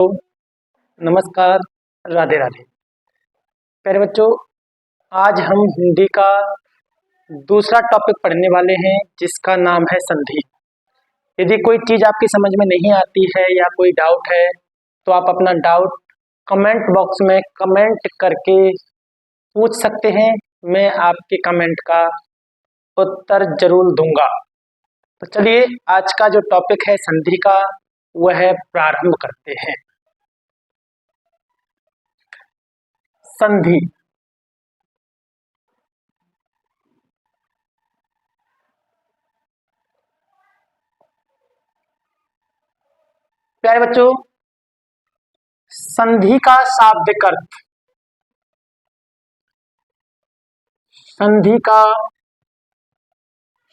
नमस्कार, राधे राधे। प्यारे बच्चों, आज हम हिंदी का दूसरा टॉपिक पढ़ने वाले हैं जिसका नाम है संधि। यदि कोई चीज़ आपकी समझ में नहीं आती है या कोई डाउट है तो आप अपना डाउट कमेंट बॉक्स में कमेंट करके पूछ सकते हैं। मैं आपके कमेंट का उत्तर जरूर दूंगा। तो चलिए आज का जो टॉपिक है संधि का वह प्रारंभ करते हैं। संधि प्यारे बच्चों, संधि का शाब्दिक अर्थ, संधि का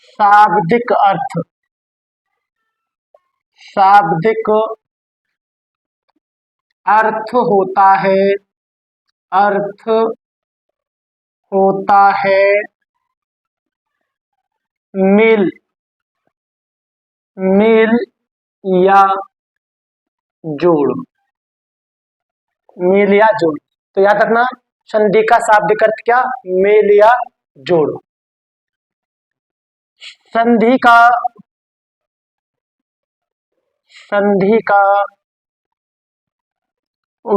शाब्दिक अर्थ, शाब्दिक अर्थ होता है, अर्थ होता है मेल, मेल या जोड़, मेल या जोड़। तो याद रखना संधि का शाब्दिक अर्थ क्या, मेल या जोड़। संधि का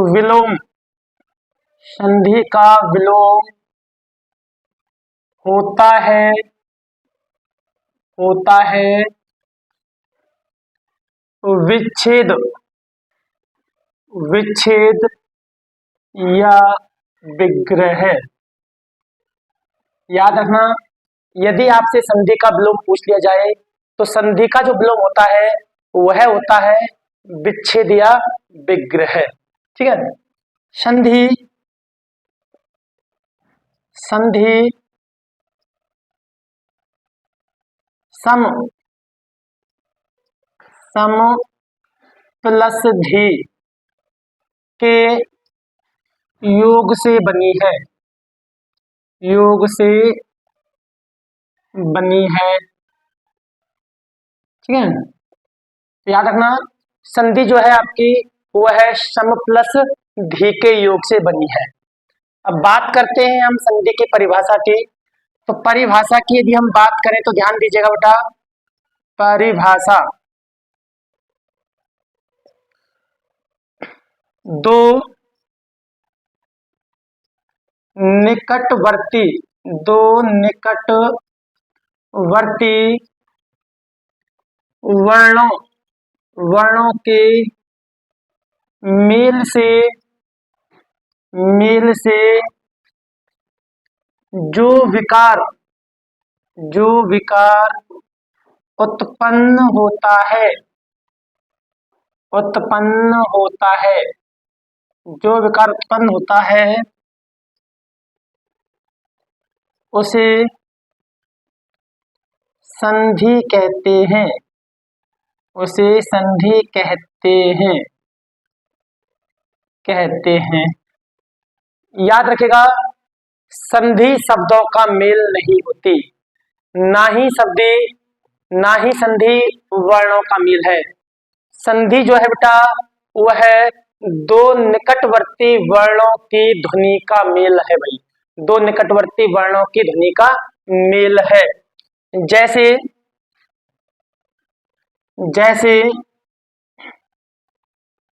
विलोम, संधि का विलोम होता है विच्छेद, विच्छेद या विग्रह। याद रखना यदि आपसे संधि का विलोम पूछ लिया जाए तो संधि का जो विलोम होता है वह होता है विच्छेद या विग्रह। ठीक है। संधि सम प्लस धी के योग से बनी है, योग से बनी है। ठीक है। याद रखना संधि जो है आपकी वह है सम प्लस धी के योग से बनी है। अब बात करते हैं हम संधि की परिभाषा की। तो परिभाषा की यदि हम बात करें तो ध्यान दीजिएगा बेटा, परिभाषा दो निकटवर्ती वर्णों के मेल से जो विकार उत्पन्न होता है, जो विकार उत्पन्न होता है उसे संधि कहते हैं, उसे संधि कहते हैं। याद रखिएगा संधि शब्दों का मेल नहीं होती, ना ही संधि वर्णों का मेल है। संधि जो है बेटा वह है दो निकटवर्ती वर्णों की ध्वनि का मेल है भाई, दो निकटवर्ती वर्णों की ध्वनि का मेल है। जैसे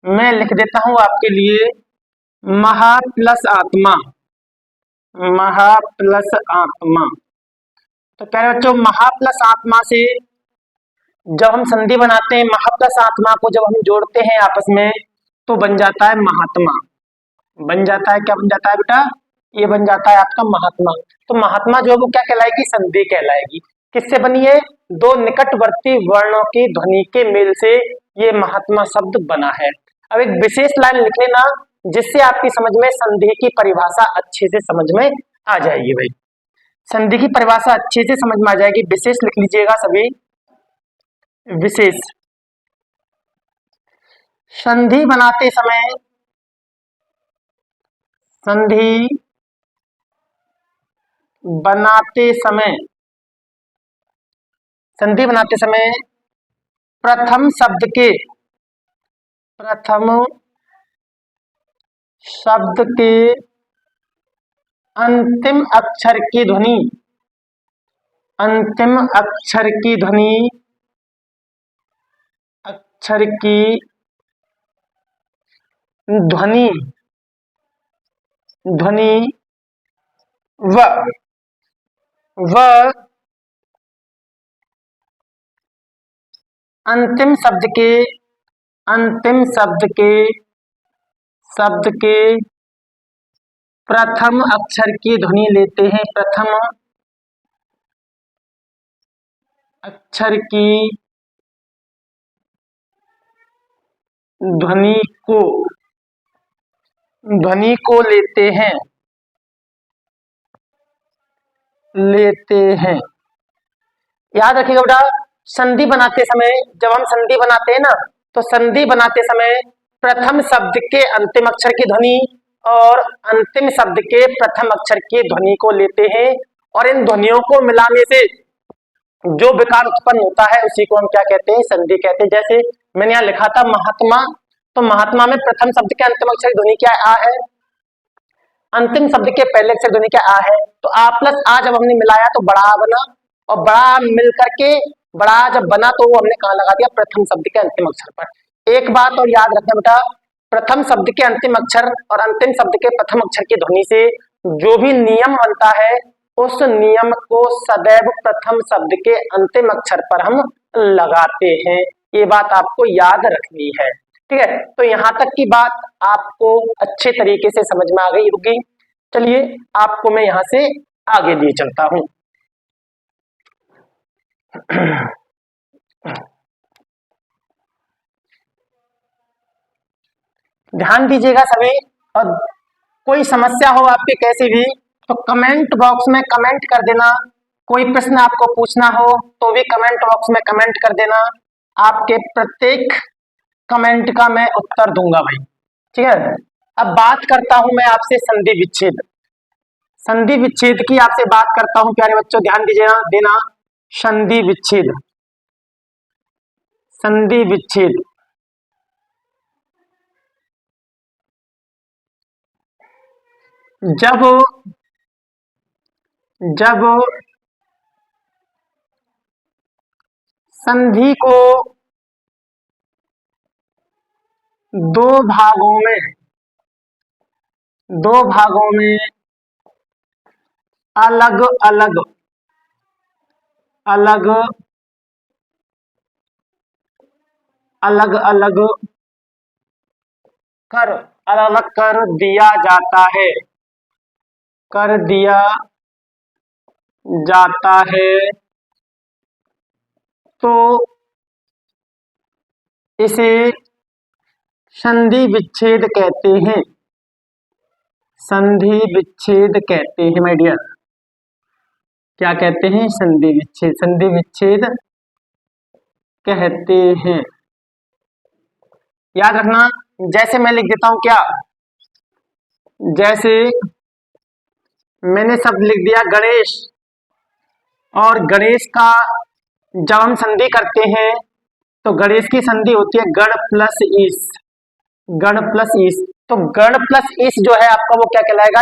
मैं लिख देता हूं आपके लिए महा प्लस आत्मा, महा प्लस आत्मा। तो प्यारे बच्चों महा प्लस आत्मा से जब हम संधि बनाते हैं, महा प्लस आत्मा को जब हम जोड़ते हैं आपस में तो बन जाता है महात्मा, बन जाता है क्या बन जाता है बेटा, ये बन जाता है आपका महात्मा। तो महात्मा जो है वो क्या कहलाएगी, संधि कहलाएगी। किससे बनी है, दो निकटवर्ती वर्णों की ध्वनि के मेल से ये महात्मा शब्द बना है। अब एक विशेष लाइन लिख लेना जिससे आपकी समझ में संधि की परिभाषा अच्छे से समझ में आ जाएगी भाई, संधि की परिभाषा अच्छे से समझ में आ जाएगी। विशेष लिख लीजिएगा सभी, विशेष। संधि बनाते समय प्रथम शब्द के अंतिम अक्षर की ध्वनि, अंतिम अक्षर की ध्वनि, अक्षर की ध्वनि, ध्वनि व अंतिम शब्द के, अंतिम शब्द के प्रथम अक्षर की ध्वनि लेते हैं, प्रथम अक्षर की ध्वनि को लेते हैं। याद रखिएगा बेटा, संधि बनाते समय, जब हम संधि बनाते हैं ना, तो संधि बनाते समय प्रथम शब्द के अंतिम अक्षर की ध्वनि और अंतिम शब्द के प्रथम अक्षर की ध्वनि को लेते हैं, और इन ध्वनियों को मिलाने से जो विकार उत्पन्न होता है उसी को हम क्या कहते हैं, संधि कहते हैं। जैसे मैंने यहाँ लिखा था महात्मा, तो महात्मा में प्रथम शब्द के अंतिम अक्षर की ध्वनि क्या है, आ है। अंतिम शब्द के पहले अक्षर ध्वनि क्या आ है, तो आ प्लस आ जब हमने मिलाया तो बड़ा बना, और बड़ा मिल करके बड़ा जब बना तो वो हमने कहाँ लगा दिया, प्रथम शब्द के अंतिम अक्षर पर। एक बात और याद रखना बेटा, प्रथम शब्द के अंतिम अक्षर और अंतिम शब्द के प्रथम अक्षर की ध्वनि से जो भी नियम बनता है, उस नियम को सदैव प्रथम शब्द के अंतिम अक्षर पर हम लगाते हैं। ये बात आपको याद रखनी है, ठीक है। तो यहाँ तक की बात आपको अच्छे तरीके से समझ में आ गई होगी। चलिए आपको मैं यहाँ से आगे लिए चलता हूं। ध्यान दीजिएगा सभी, और कोई समस्या हो आपके कैसी भी तो कमेंट बॉक्स में कमेंट कर देना। कोई प्रश्न आपको पूछना हो तो भी कमेंट बॉक्स में कमेंट कर देना। आपके प्रत्येक कमेंट का मैं उत्तर दूंगा भाई, ठीक है। अब बात करता हूं मैं आपसे संधि विच्छेद, संधि विच्छेद की आपसे बात करता हूं प्यारे बच्चों, ध्यान दीजिएगा देना। संधि विच्छेद, संधि विच्छेद जब संधि को दो भागों में अलग अलग कर दिया जाता है, कर दिया जाता है, तो इसे संधि विच्छेद कहते हैं, संधि विच्छेद कहते हैं माय डियर। क्या कहते हैं, संधि विच्छेद, संधि विच्छेद कहते हैं। याद रखना, जैसे मैं लिख देता हूं क्या, जैसे मैंने शब्द लिख दिया गणेश, और गणेश का जब हम संधि करते हैं तो गणेश की संधि होती है गण प्लस ईस, गण प्लस ईस। तो गण प्लस ईस जो है आपका वो क्या कहलाएगा,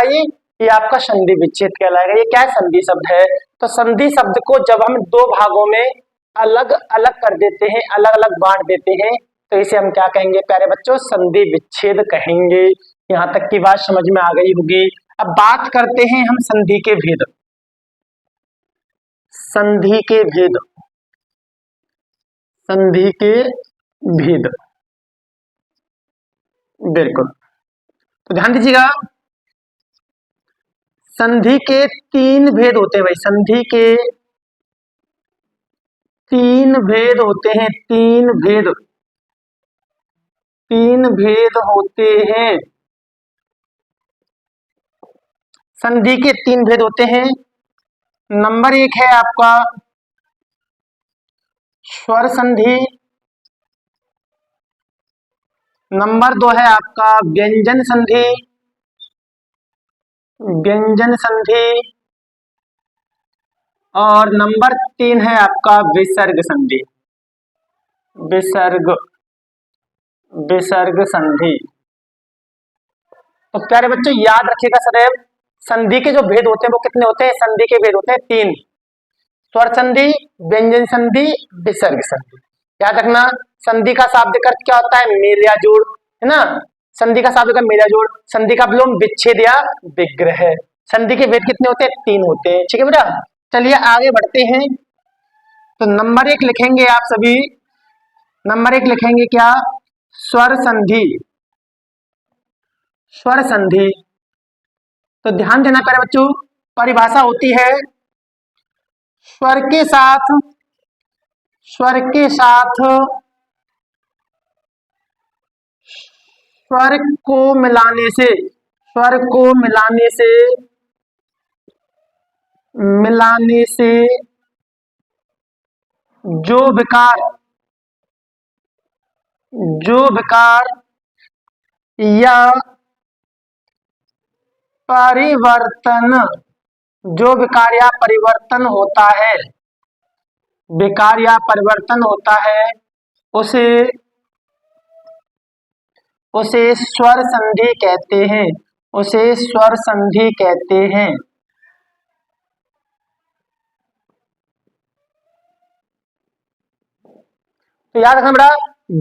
ये आपका संधि विच्छेद कहलाएगा। ये क्या है, संधि शब्द है। तो संधि शब्द को जब हम दो भागों में अलग अलग कर देते हैं, अलग अलग बांट देते हैं, तो इसे हम क्या कहेंगे प्यारे बच्चों, संधि विच्छेद कहेंगे। यहाँ तक की बात समझ में आ गई होगी। अब बात करते हैं हम संधि के भेद, संधि के भेद, संधि के भेद, बिल्कुल। तो ध्यान दीजिएगा, संधि के तीन भेद होते हैं भाई, संधि के तीन भेद होते हैं, तीन भेद, तीन भेद होते हैं। संधि के तीन भेद होते हैं। नंबर एक है आपका स्वर संधि, नंबर दो है आपका व्यंजन संधि, व्यंजन संधि, और नंबर तीन है आपका विसर्ग संधि, विसर्ग, विसर्ग संधि। तो प्यारे बच्चों याद रखिएगा सदैव, संधि के जो भेद होते हैं वो कितने होते हैं? संधि के भेद होते हैं 3, स्वर संधि, व्यंजन संधि, विसर्ग संधि। याद रखना, संधि का शाब्दिक अर्थ क्या होता है? मेल या जोड़, है ना। संधि का शाब्दिक अर्थ मेल या जोड़, संधि का विलोम विच्छेद या विग्रह। संधि के भेद कितने होते हैं? 3 होते हैं। ठीक है बेटा, चलिए आगे बढ़ते हैं। तो नंबर 1 लिखेंगे आप सभी, नंबर 1 लिखेंगे क्या? स्वर संधि। स्वर संधि, तो ध्यान देना प्यारे बच्चों, परिभाषा होती है स्वर के साथ, स्वर के साथ स्वर को मिलाने से, स्वर को मिलाने से, मिलाने से जो विकार, जो विकार या परिवर्तन, जो विकार या परिवर्तन होता है, विकार या परिवर्तन होता है, उसे उसे स्वर संधि कहते हैं, उसे स्वर संधि कहते हैं। तो याद रखना बेटा,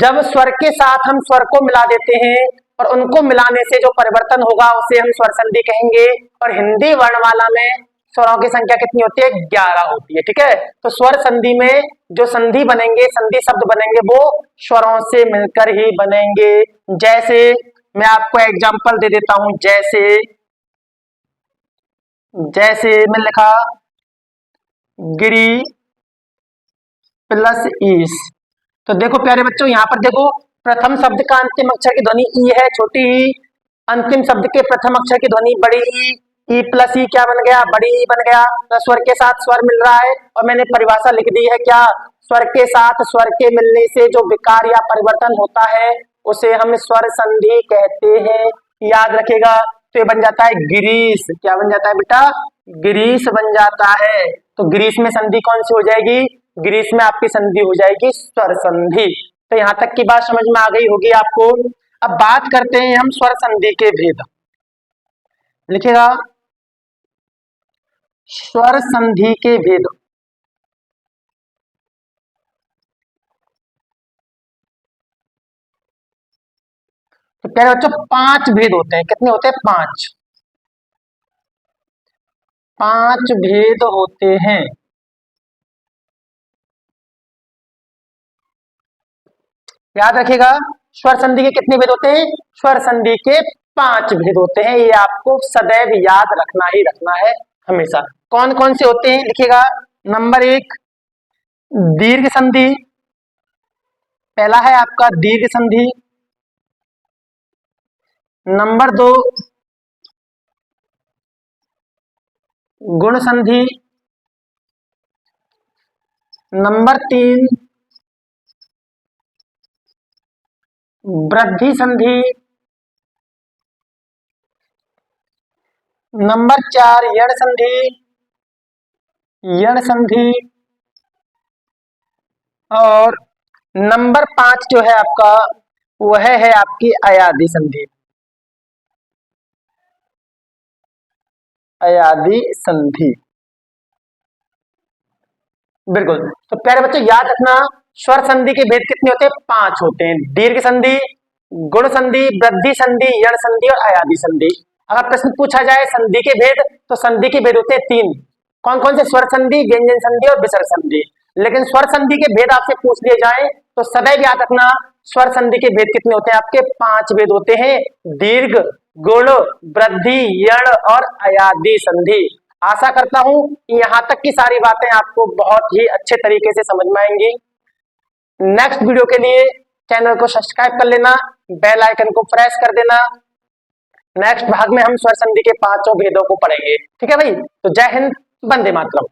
जब स्वर के साथ हम स्वर को मिला देते हैं और उनको मिलाने से जो परिवर्तन होगा उसे हम स्वर संधि कहेंगे। और हिंदी वर्णमाला में स्वरों की संख्या कितनी होती है? 11 होती है। ठीक है, तो स्वर संधि में जो संधि बनेंगे, संधि शब्द बनेंगे, वो स्वरों से मिलकर ही बनेंगे। जैसे मैं आपको एग्जांपल दे देता हूं, जैसे जैसे मैं लिखा गिरी प्लस ईस। तो देखो प्यारे बच्चों, यहाँ पर देखो, प्रथम शब्द का अंतिम अक्षर की ध्वनि ई है, छोटी ई। अंतिम शब्द के प्रथम अक्षर की ध्वनि बड़ी ई प्लस ई क्या बन गया? बड़ी ई बन गया। तो स्वर के साथ स्वर मिल रहा है और मैंने परिभाषा लिख दी है क्या? स्वर के साथ स्वर के मिलने से जो विकार या परिवर्तन होता है उसे हम स्वर संधि कहते हैं। याद रखेगा, तो ये बन जाता है गिरीश। क्या बन जाता है बेटा? गिरीश बन जाता है। तो गिरीश में संधि कौन सी हो जाएगी? गिरीश में आपकी संधि हो जाएगी स्वर संधि। तो यहां तक की बात समझ में आ गई होगी आपको। अब बात करते हैं हम स्वर संधि के भेद। लिखिएगा स्वर संधि के भेद। तो प्यारे बच्चों 5 भेद होते हैं। कितने होते हैं? 5, 5 भेद होते हैं। याद रखिएगा, स्वर संधि के कितने भेद होते हैं? स्वर संधि के 5 भेद होते हैं। ये आपको सदैव याद रखना ही रखना है हमेशा। कौन कौन से होते हैं? लिखिएगा, नंबर 1 दीर्घ संधि। पहला है आपका दीर्घ संधि। नंबर 2 गुण संधि। नंबर 3 वृद्धि संधि। नंबर 4 यण संधि, यण संधि। और नंबर 5 जो है आपका, वह है आपकी अयादी संधि, अयादी संधि। बिल्कुल। तो प्यारे बच्चों याद रखना, स्वर संधि के भेद कितने होते हैं? 5 होते हैं। दीर्घ संधि, गुण संधि, वृद्धि संधि, यण संधि और अयादी संधि। अगर प्रश्न पूछा जाए संधि के भेद, तो संधि के भेद होते हैं 3। कौन कौन से? स्वर संधि, व्यंजन संधि और विसर्ग संधि। लेकिन स्वर संधि के भेद आपसे पूछ लिए जाए तो सदैव याद रखना, स्वर संधि के भेद कितने होते हैं? आपके 5 भेद होते हैं। दीर्घ, गुण, वृद्धि, यण और अयादी संधि। आशा करता हूं कि यहां तक की सारी बातें आपको बहुत ही अच्छे तरीके से समझ में आएंगी। नेक्स्ट वीडियो के लिए चैनल को सब्सक्राइब कर लेना, बेल आइकन को प्रेस कर देना। नेक्स्ट भाग में हम स्वर संधि के 5 भेदों को पढ़ेंगे। ठीक है भाई, तो जय हिंद, वंदे मातरम।